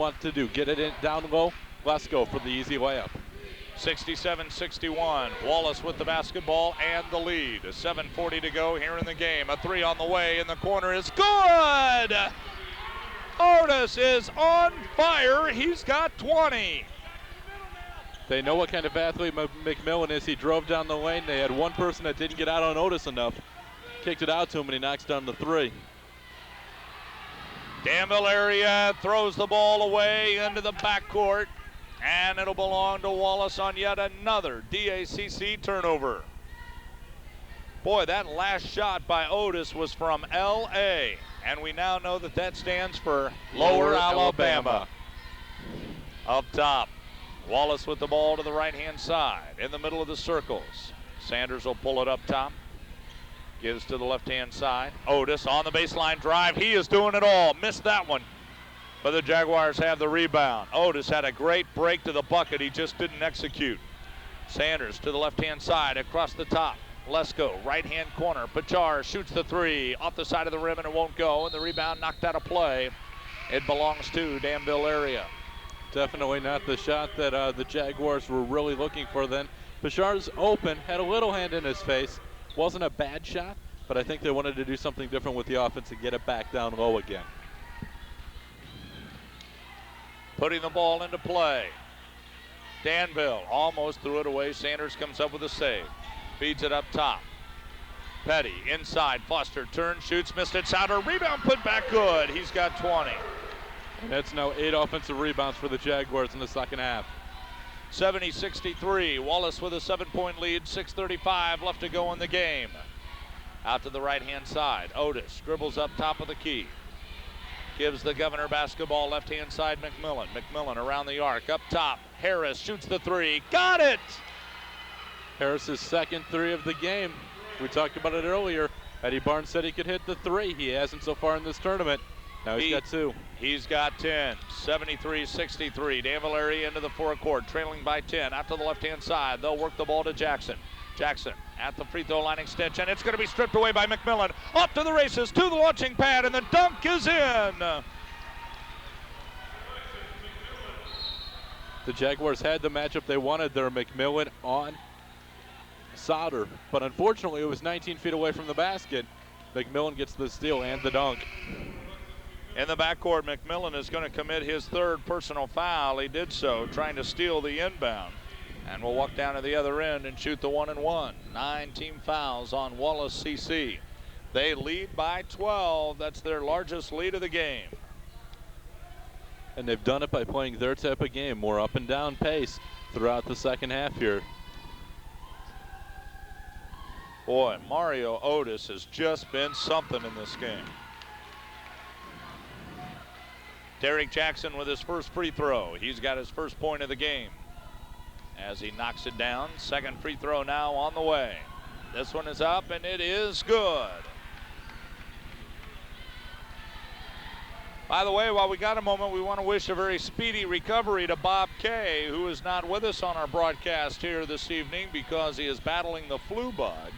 want to do. Get it in down low. Let's go for the easy layup. 67-61. Wallace with the basketball and the lead. 7:40 to go here in the game. A three on the way in the corner is good. Otis is on fire. He's got 20. They know what kind of athlete McMillan is. He drove down the lane. They had one person that didn't get out on Otis enough. Kicked it out to him, and he knocks down the three. Danville area throws the ball away into the backcourt, and it'll belong to Wallace on yet another DACC turnover. Boy, that last shot by Otis was from L.A., and we now know that that stands for Lower Alabama. Up top, Wallace with the ball to the right-hand side in the middle of the circles. Sanders will pull it up top. Gives to the left-hand side. Otis on the baseline drive. He is doing it all. Missed that one. But the Jaguars have the rebound. Otis had a great break to the bucket. He just didn't execute. Sanders to the left-hand side across the top. Lesko, right-hand corner. Pachar shoots the three off the side of the rim, and it won't go. And the rebound knocked out of play. It belongs to Danville area. Definitely not the shot that the Jaguars were really looking for then. Pachar's open, had a little hand in his face. Wasn't a bad shot, but I think they wanted to do something different with the offense and get it back down low again. Putting the ball into play. Danville almost threw it away. Sanders comes up with a save. Feeds it up top. Petty inside. Foster turns, shoots, missed it. Souter rebound put back good. He's got 20. And that's now 8 offensive rebounds for the Jaguars in the second half. 70-63. Wallace with a 7-point lead. 6:35 left to go in the game. Out to the right-hand side. Otis dribbles up top of the key. Gives the Governor basketball left-hand side. McMillan. McMillan around the arc. Up top. Harris shoots the three. Got it! Harris's second three of the game. We talked about it earlier. Eddie Barnes said he could hit the three. He hasn't so far in this tournament. Now he's got 2. He's got 10. 73-63. Danville area into the forecourt, trailing by 10. Out to the left-hand side. They'll work the ball to Jackson. Jackson at the free throw line extension. It's going to be stripped away by McMillan. Off to the races, to the launching pad, and the dunk is in. The Jaguars had the matchup they wanted there. McMillan on Sauter, but unfortunately it was 19 feet away from the basket. McMillan gets the steal and the dunk. In the backcourt, McMillan is going to commit his third personal foul. He did so, trying to steal the inbound. And will walk down to the other end and shoot the 1-and-1. 9 team fouls on Wallace CC. They lead by 12. That's their largest lead of the game. And they've done it by playing their type of game, more up and down pace throughout the second half here. Boy, Mario Otis has just been something in this game. Derek Jackson with his first free throw. He's got his first point of the game as he knocks it down. Second free throw now on the way. This one is up, and it is good. By the way, while we got a moment, we want to wish a very speedy recovery to Bob Kay, who is not with us on our broadcast here this evening because he is battling the flu bug.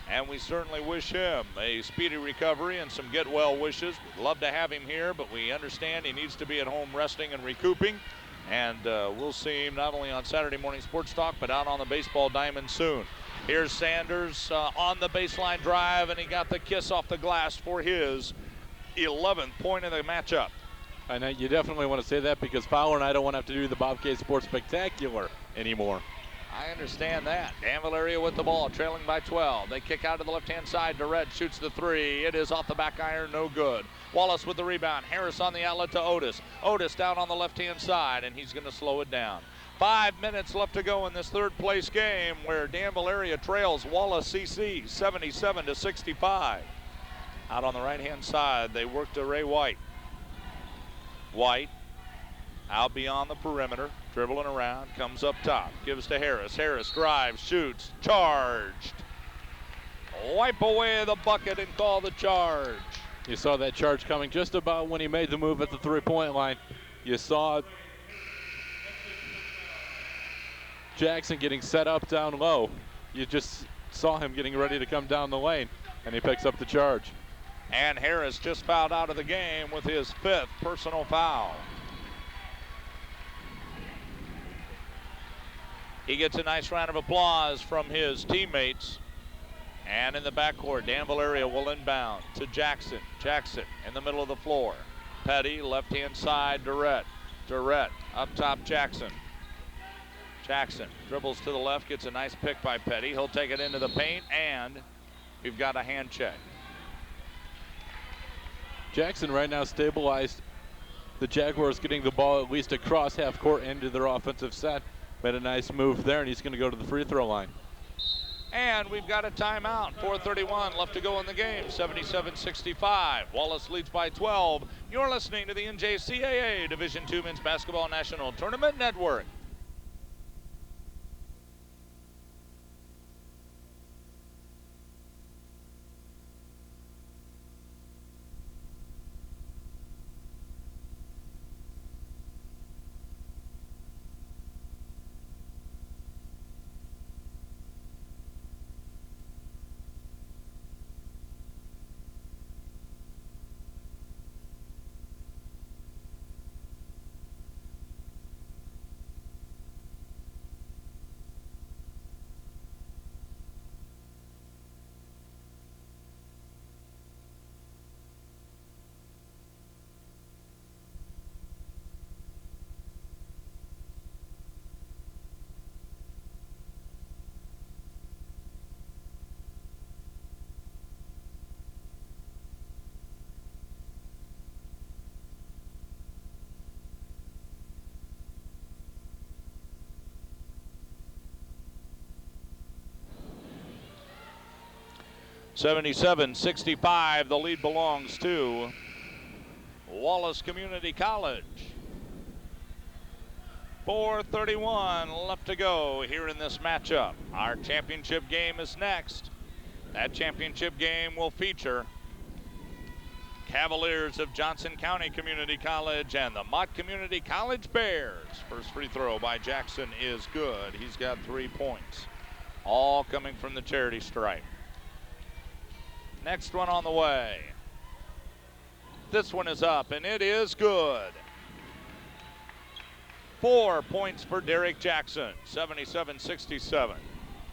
And we certainly wish him a speedy recovery and some get well wishes. We'd love to have him here, but we understand he needs to be at home resting and recouping. And we'll see him not only on Saturday Morning Sports Talk, but out on the baseball diamond soon. Here's Sanders on the baseline drive, and he got the kiss off the glass for his 11th point of the matchup. I know you definitely want to say that because Fowler and I don't want to have to do the Bob K Sports Spectacular anymore. I understand that. Danville area with the ball, trailing by 12. They kick out to the left-hand side. Durrett shoots the three. It is off the back iron, no good. Wallace with the rebound. Harris on the outlet to Otis. Otis down on the left-hand side, and he's going to slow it down. 5 minutes left to go in this third-place game where Danville area trails Wallace CC 77-65. Out on the right-hand side, they work to Ray White. White out beyond the perimeter, dribbling around, comes up top, gives to Harris. Harris drives, shoots, charged. Wipe away the bucket and call the charge. You saw that charge coming just about when he made the move at the three-point line. You saw Jackson getting set up down low. You just saw him getting ready to come down the lane, and he picks up the charge. And Harris just fouled out of the game with his 5th personal foul. He gets a nice round of applause from his teammates. And in the backcourt, Danville area will inbound to Jackson. Jackson in the middle of the floor. Petty, left-hand side, Durrett. Durrett, up top, Jackson. Jackson dribbles to the left, gets a nice pick by Petty. He'll take it into the paint, and we've got a hand check. Jackson right now stabilized the Jaguars getting the ball at least across half court into their offensive set. Made a nice move there, and he's going to go to the free throw line. And we've got a timeout. 4:31 left to go in the game. 77-65. Wallace leads by 12. You're listening to the NJCAA Division II Men's Basketball National Tournament Network. (77-65). The lead belongs to Wallace Community College. 4:31 left to go here in this matchup. Our championship game is next. That championship game will feature Cavaliers of Johnson County Community College and the Mott Community College Bears. First free throw by Jackson is good. He's got 3 points, all coming from the charity stripe. Next one on the way. This one is up, and it is good. 4 points for Derek Jackson, 77-67.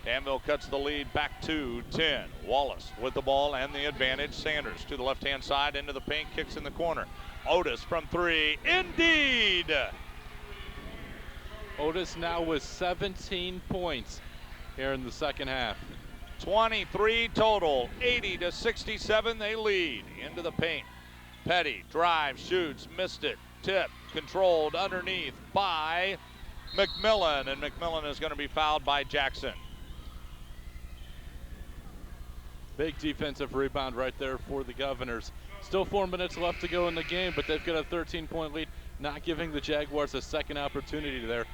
Danville cuts the lead back to 10. Wallace with the ball and the advantage. Sanders to the left-hand side, into the paint, kicks in the corner. Otis from 3, indeed! Otis now with 17 points here in the second half. 23 total, 80-67, they lead. Into the paint. Petty drives, shoots, missed it, tip, controlled underneath by McMillan, and McMillan is going to be fouled by Jackson. Big defensive rebound right there for the Governors. Still 4 minutes left to go in the game, but they've got a 13-point lead, not giving the Jaguars a second opportunity there.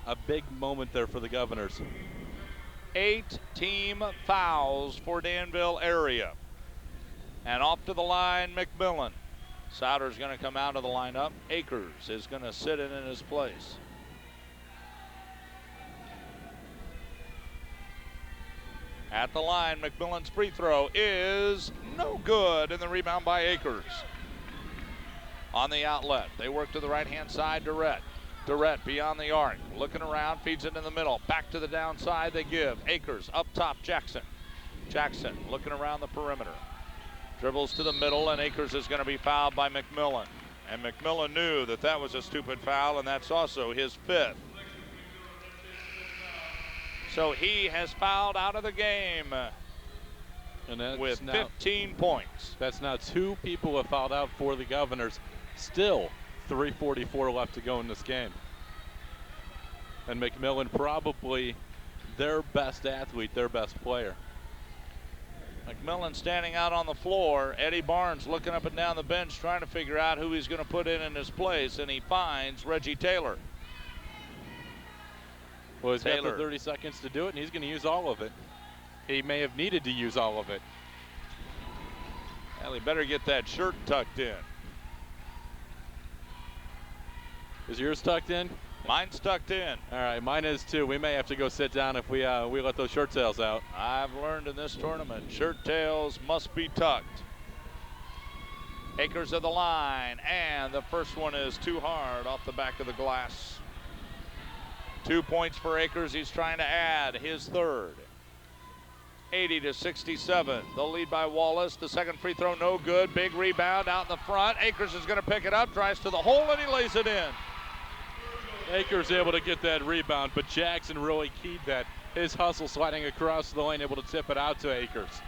A big moment there for the Governors. 8 team fouls for Danville area. And off to the line, McMillan. Souter's going to come out of the lineup. Akers is going to sit in his place. At the line, McMillan's free throw is no good, and the rebound by Akers. On the outlet, they work to the right-hand side, Durrett. Durrett beyond the arc, looking around, feeds it in the middle. Back to the downside they give. Akers up top, Jackson. Jackson looking around the perimeter. Dribbles to the middle, and Akers is going to be fouled by McMillan. And McMillan knew that that was a stupid foul, and that's also his 5th. So he has fouled out of the game And with 15 points. That's now 2 people have fouled out for the Governors. Still 3:44 left to go in this game. And McMillan probably their best athlete, their best player. McMillan standing out on the floor. Eddie Barnes looking up and down the bench trying to figure out who he's going to put in his place, and he finds Reggie Taylor. Well, he's got the 30 seconds to do it, and he's going to use all of it. He may have needed to use all of it. Well, he better get that shirt tucked in. Is yours tucked in? Mine's tucked in. All right, mine is too. We may have to go sit down if we let those shirt tails out. I've learned in this tournament, shirt tails must be tucked. Akers of the line, and the first one is too hard off the back of the glass. 2 points for Akers. He's trying to add his third. 80-67, the lead by Wallace. The second free throw, no good. Big rebound out in the front. Akers is going to pick it up, drives to the hole, and he lays it in. Akers able to get that rebound, but Jackson really keyed that. His hustle sliding across the lane, able to tip it out to Akers.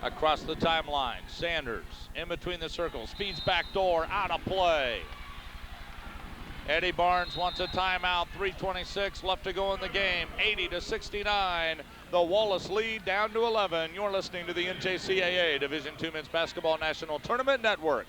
Across the timeline, Sanders in between the circles, feeds back door, out of play. Eddie Barnes wants a timeout, 3:26 left to go in the game, 80-69. The Wallace lead down to 11. You're listening to the NJCAA Division II Men's Basketball National Tournament Network.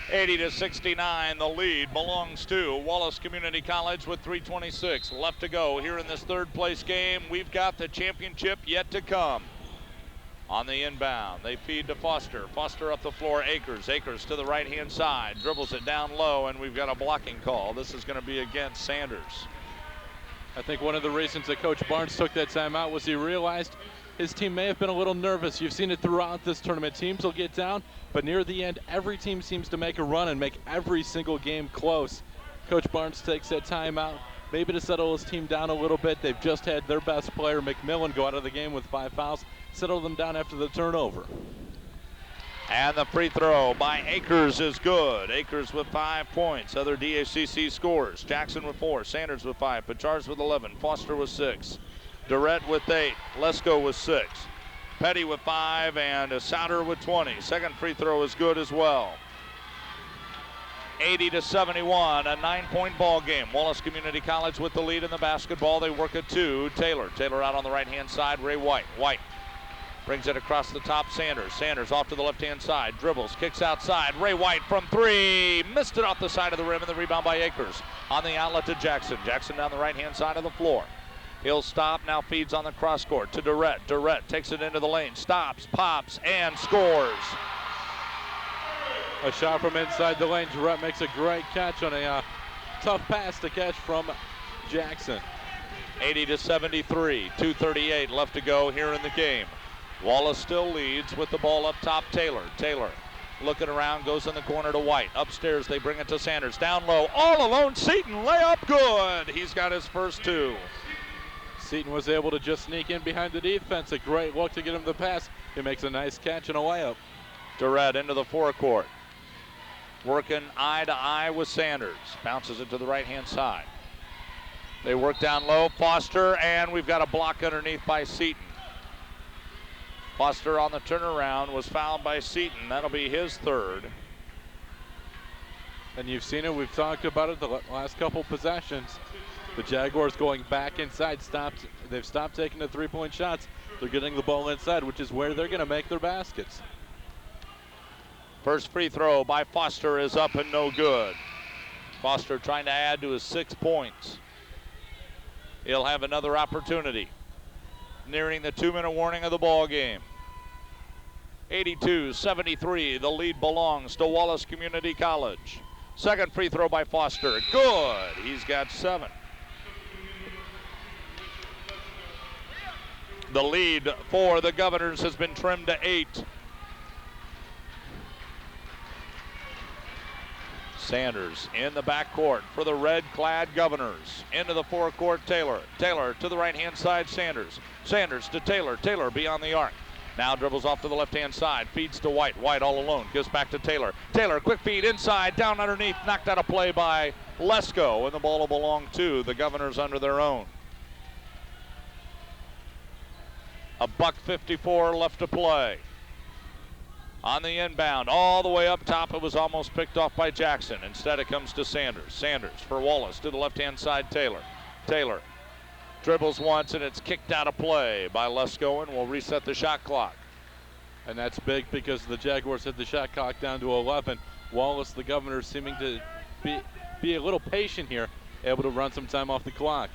(80-69), the lead belongs to Wallace Community College with 3:26 left to go here in this third place game. We've got the championship yet to come. On the inbound, they feed to Foster. Foster up the floor, Akers. Akers to the right-hand side, dribbles it down low, and we've got a blocking call. This is going to be against Sanders. I think one of the reasons that Coach Barnes took that timeout was he realized his team may have been a little nervous. You've seen it throughout this tournament. Teams will get down, but near the end, every team seems to make a run and make every single game close. Coach Barnes takes that timeout, maybe to settle his team down a little bit. They've just had their best player, McMillan, go out of the game with 5 fouls, settle them down after the turnover. And the free throw by Akers is good. Akers with 5 points. Other DACC scores. Jackson with 4, Sanders with 5, Pachards with 11, Foster with 6. Durrett with 8, Lesko with 6, Petty with 5, and Souter with 20. Second free throw is good as well. 80-71, a 9-point ball game. Wallace Community College with the lead in the basketball. They work it to Taylor. Taylor out on the right-hand side, Ray White. White brings it across the top, Sanders. Sanders off to the left-hand side, dribbles, kicks outside. Ray White from 3, missed it off the side of the rim, and the rebound by Akers. On the outlet to Jackson. Jackson down the right-hand side of the floor. He'll stop, now feeds on the cross court to Durrett. Durrett takes it into the lane, stops, pops, and scores. A shot from inside the lane. Durrett makes a great catch on a tough pass to catch from Jackson. 80-73, 2:38 left to go here in the game. Wallace still leads with the ball up top, Taylor. Taylor looking around, goes in the corner to White. Upstairs, they bring it to Sanders. Down low, all alone, Seaton, layup good. He's got his first 2. Seaton was able to just sneak in behind the defense. A great look to get him the pass. He makes a nice catch and a layup. Durrett into the forecourt. Working eye to eye with Sanders. Bounces it to the right-hand side. They work down low. Foster, and we've got a block underneath by Seaton. Foster on the turnaround was fouled by Seaton. That'll be his third. And you've seen it. We've talked about it the last couple possessions. The Jaguars going back inside, they've stopped taking the three-point shots. They're getting the ball inside, which is where they're going to make their baskets. First free throw by Foster is up and no good. Foster trying to add to his 6 points. He'll have another opportunity. Nearing the 2-minute warning of the ball game. 82-73, the lead belongs to Wallace Community College. Second free throw by Foster, good. He's got 7. The lead for the Governors has been trimmed to 8. Sanders in the backcourt for the red-clad Governors. Into the forecourt, Taylor. Taylor to the right-hand side, Sanders. Sanders to Taylor. Taylor beyond the arc. Now dribbles off to the left-hand side, feeds to White. White all alone, gives back to Taylor. Taylor, quick feed inside, down underneath, knocked out of play by Lesko, and the ball will belong to the Governors under their own. $1:54 left to play. On the inbound, all the way up top, it was almost picked off by Jackson. Instead, it comes to Sanders. Sanders for Wallace to the left-hand side, Taylor. Taylor dribbles once, and it's kicked out of play by Lesko, and will reset the shot clock. And that's big because the Jaguars had the shot clock down to 11. Wallace, the Governors, seeming to be a little patient here, able to run some time off the clock.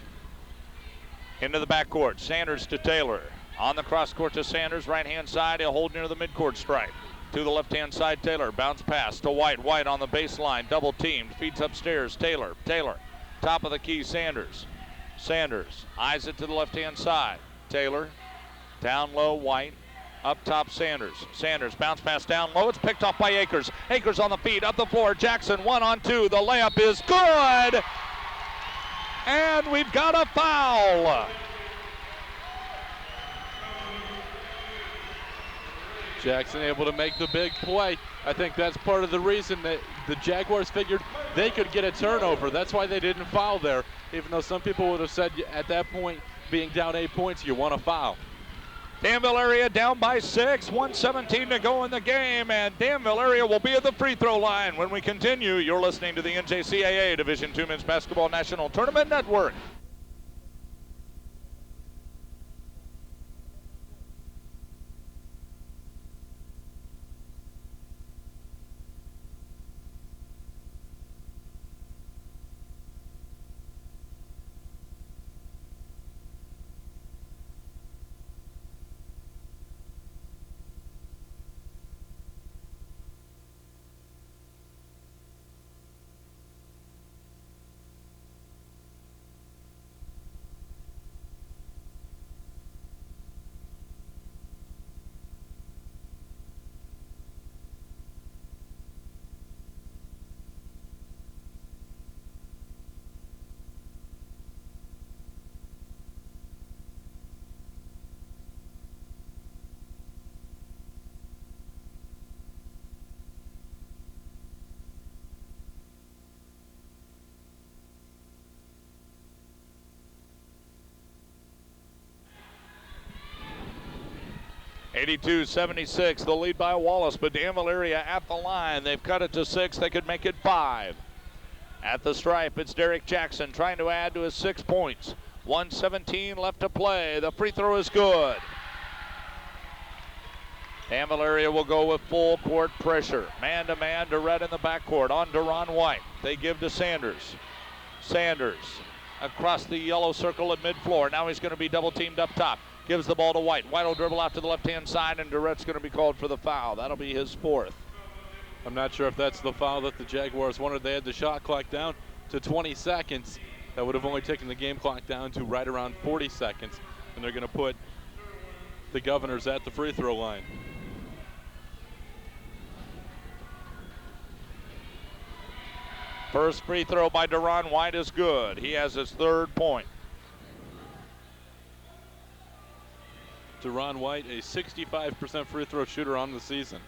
Into the backcourt, Sanders to Taylor. On the cross court to Sanders, right-hand side, he'll hold near the midcourt stripe. To the left-hand side, Taylor, bounce pass to White. White on the baseline, double teamed, feeds upstairs, Taylor. Taylor, top of the key, Sanders. Sanders eyes it to the left-hand side. Taylor, down low, White. Up top, Sanders. Sanders, bounce pass down low. It's picked off by Akers. Akers on the feed, up the floor. Jackson, 1-on-2. The layup is good. And we've got a foul. Jackson able to make the big play. I think that's part of the reason that the Jaguars figured they could get a turnover. That's why they didn't foul there, even though some people would have said at that point, being down 8 points, you want to foul. Danville area down by 6, 1:17 to go in the game, and Danville area will be at the free throw line when we continue. You're listening to the NJCAA Division II Men's Basketball National Tournament Network. (82-76), the lead by Wallace, but Danville area at the line. They've cut it to 6. They could make it 5. At the stripe, it's Derek Jackson trying to add to his 6 points. 1:17 left to play. The free throw is good. Danville area will go with full court pressure. Man-to-man, Durrett in the backcourt on Deron White. They give to Sanders. Sanders across the yellow circle at mid-floor. Now he's going to be double-teamed up top. Gives the ball to White. White will dribble out to the left-hand side, and Durrett's going to be called for the foul. That'll be his 4th. I'm not sure if that's the foul that the Jaguars wanted. They had the shot clock down to 20 seconds. That would have only taken the game clock down to right around 40 seconds. And they're going to put the Governors at the free throw line. First free throw by Deron White is good. He has his 3rd point. Deron White, a 65% free throw shooter on the season.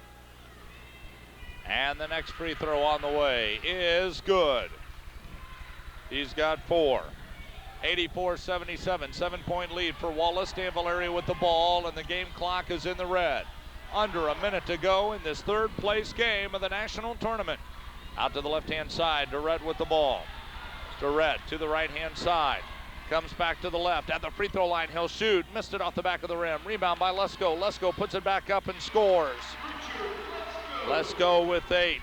And the next free throw on the way is good. He's got 4. 84-77, 7-point lead for Wallace. Danville area with the ball, and the game clock is in the red. Under a minute to go in this 3rd place game of the national tournament. Out to the left-hand side, Durrett with the ball. Durrett to the right-hand side. Comes back to the left. At the free throw line, he'll shoot. Missed it off the back of the rim. Rebound by Lesko. Lesko puts it back up and scores. Lesko with 8.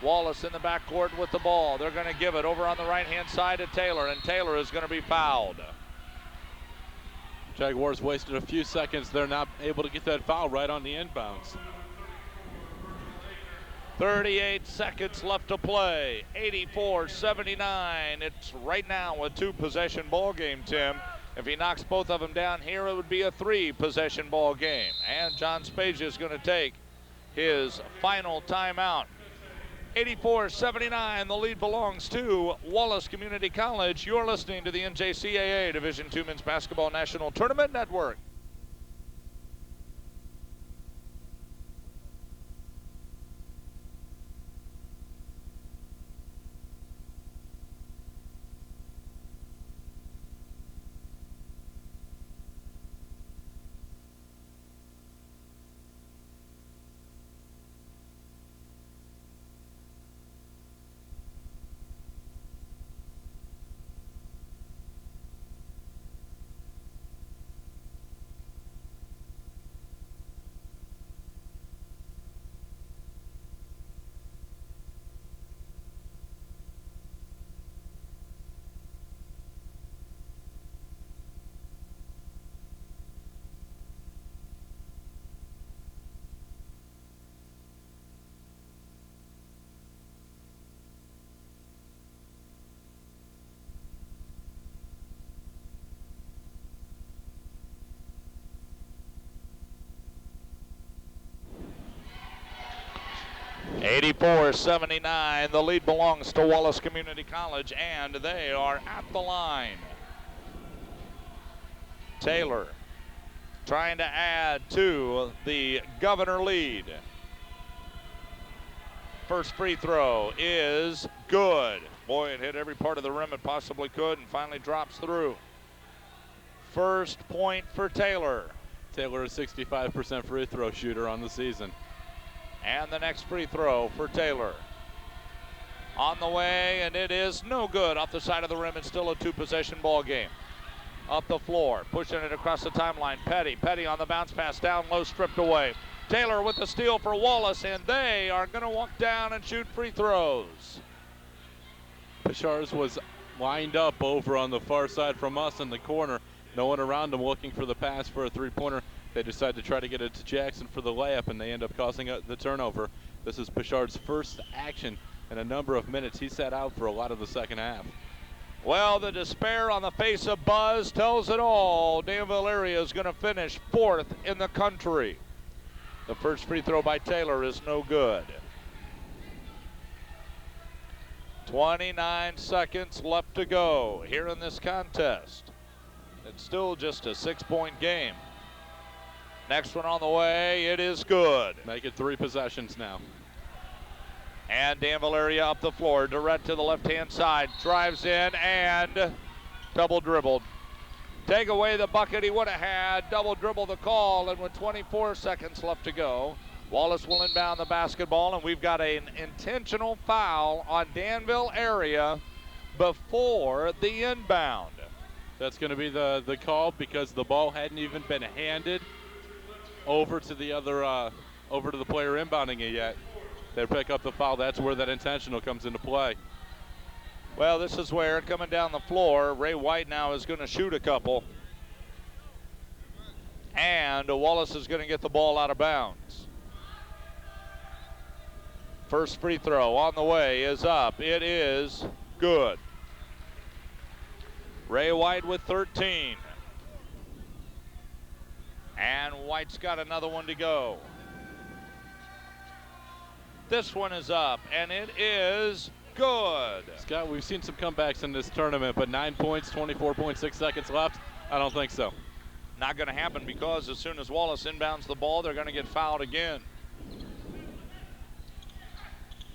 Wallace in the backcourt with the ball. They're going to give it over on the right-hand side to Taylor, and Taylor is going to be fouled. Jaguars wasted a few seconds. They're not able to get that foul right on the inbounds. 38 seconds left to play. 84-79. It's right now a 2-possession ball game, Tim. If he knocks both of them down here, it would be a 3-possession ball game. And John Spagia is going to take his final timeout. 84-79, the lead belongs to Wallace Community College. You're listening to the NJCAA Division II Men's Basketball National Tournament Network. 84-79, the lead belongs to Wallace Community College. You're listening to the NJCAA Division II Men's Basketball National Tournament Network. 84-79, the lead belongs to Wallace Community College. You're listening to the NJCAA Division II Men's Basketball National Tournament Network. 84-79. The lead belongs to Wallace Community College, and they are at the line. Taylor trying to add to the Governor lead. First free throw is good. Boy, it hit every part of the rim it possibly could and finally drops through. First point for Taylor. Taylor is 65% free throw shooter on the season. And the next free throw for Taylor. On the way, and it is no good. Off the side of the rim, it's still a two-possession ball game. Up the floor, pushing it across the timeline. Petty on the bounce pass, down low, stripped away. Taylor with the steal for Wallace, and they are going to walk down and shoot free throws. Pichards was lined up over on the far side from us in the corner. No one around him looking for the pass for a three-pointer. They decide to try to get it to Jackson for the layup, and they end up causing the turnover. This is Pichards' first action in a number of minutes. He sat out for a lot of the second half. Well, the despair on the face of Buzz tells it all. Danville area is going to finish 4th in the country. The first free throw by Taylor is no good. 29 seconds left to go here in this contest. It's still just a 6-point game. Next one on the way, it is good. Make it 3 possessions now. And Danville area up the floor, direct to the left-hand side, drives in and double dribbled. Take away the bucket he would have had, double dribble the call, and with 24 seconds left to go, Wallace will inbound the basketball, and we've got an intentional foul on Danville area before the inbound. That's going to be the call because the ball hadn't even been handed over to the player inbounding it yet. They pick up the foul. That's where that intentional comes into play. Well, this is where, coming down the floor, Ray White now is going to shoot a couple. And Wallace is going to get the ball out of bounds. First free throw on the way is up. It is good. Ray White with 13. And White's got another one to go. This one is up, and it is good. Scott, we've seen some comebacks in this tournament, but 9 points, 24.6 seconds left. I don't think so. Not going to happen because as soon as Wallace inbounds the ball, they're going to get fouled again.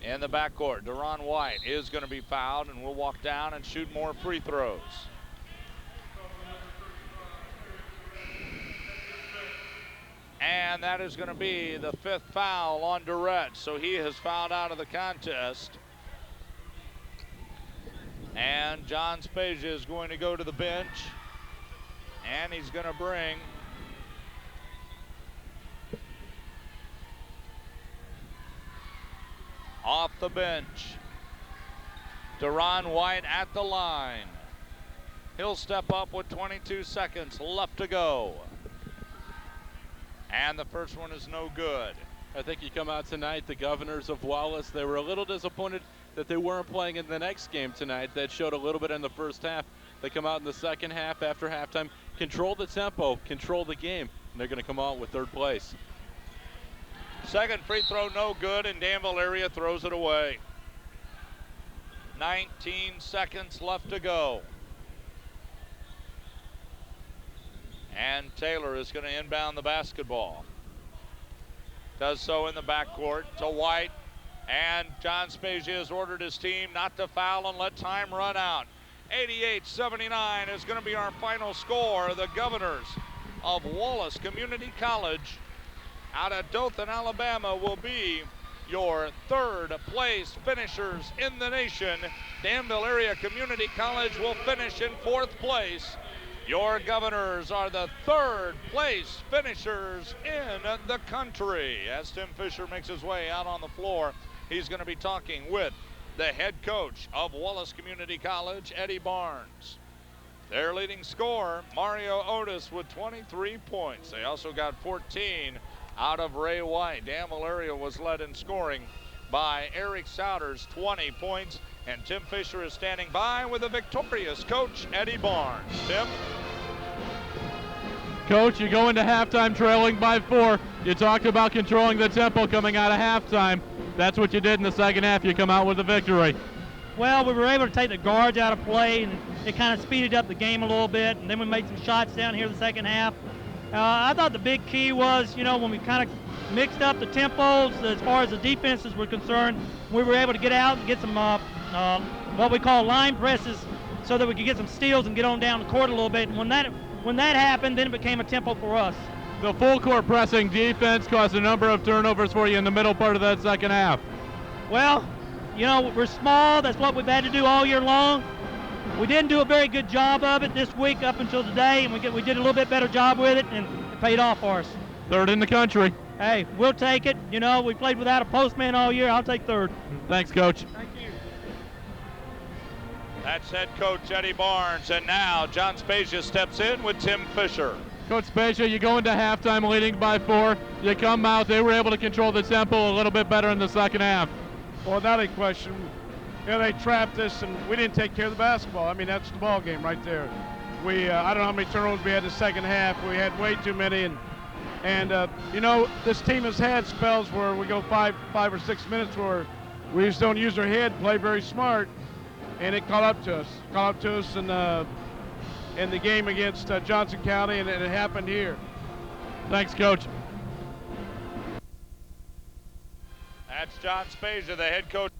In the backcourt, Deron White is going to be fouled, and will walk down and shoot more free throws. And that is going to be the 5th foul on Durrett. So he has fouled out of the contest. And John Spezia is going to go to the bench. And he's going to bring off the bench Deron White at the line. He'll step up with 22 seconds left to go. And the first one is no good. I think you come out tonight, the Governors of Wallace, they were a little disappointed that they weren't playing in the next game tonight. That showed a little bit in the first half. They come out in the second half after halftime, control the tempo, control the game, and they're going to come out with 3rd place. Second free throw no good, and Danville area throws it away. 19 seconds left to go. And Taylor is going to inbound the basketball. Does so in the backcourt to White. And John Spezia has ordered his team not to foul and let time run out. 88-79 is going to be our final score. The Governors of Wallace Community College out of Dothan, Alabama will be your 3rd place finishers in the nation. Danville Area Community College will finish in 4th place. Your Governors are the 3rd place finishers in the country. As Tim Fisher makes his way out on the floor, he's going to be talking with the head coach of Wallace Community College, Eddie Barnes. Their leading scorer, Mario Otis, with 23 points. They also got 14 out of Ray White. Danville area was led in scoring by Eric Souders, 20 points. And Tim Fisher is standing by with the victorious coach, Eddie Barnes. Tim? Coach, you go into halftime trailing by 4. You talked about controlling the tempo coming out of halftime. That's what you did in the second half. You come out with a victory. Well, we were able to take the guards out of play, and it kind of speeded up the game a little bit, and then we made some shots down here in the second half. I thought the big key was, when we kind of mixed up the tempos as far as the defenses were concerned, we were able to get out and get some what we call line presses so that we could get some steals and get on down the court a little bit. And when that happened, then it became a tempo for us. The full court pressing defense caused a number of turnovers for you in the middle part of that second half. Well, we're small. That's what we've had to do all year long. We didn't do a very good job of it this week up until today, and we did a little bit better job with it, and it paid off for us. Third in the country. Hey, we'll take it. We played without a postman all year. I'll take third. Thanks, Coach. Thank you. That's head coach Eddie Barnes, and now John Spezia steps in with Tim Fisher. Coach Spezia, you go into halftime leading by 4. You come out. They were able to control the tempo a little bit better in the second half. Well, without a question, they trapped us, and we didn't take care of the basketball. I mean, that's the ball game right there. I don't know how many turnovers we had the second half. We had way too many, and this team has had spells where we go 5 or 6 minutes where we just don't use our head, play very smart, and it caught up to us. Caught up to us in the game against Johnson County, and it happened here. Thanks, Coach. That's John Spezia, the head coach.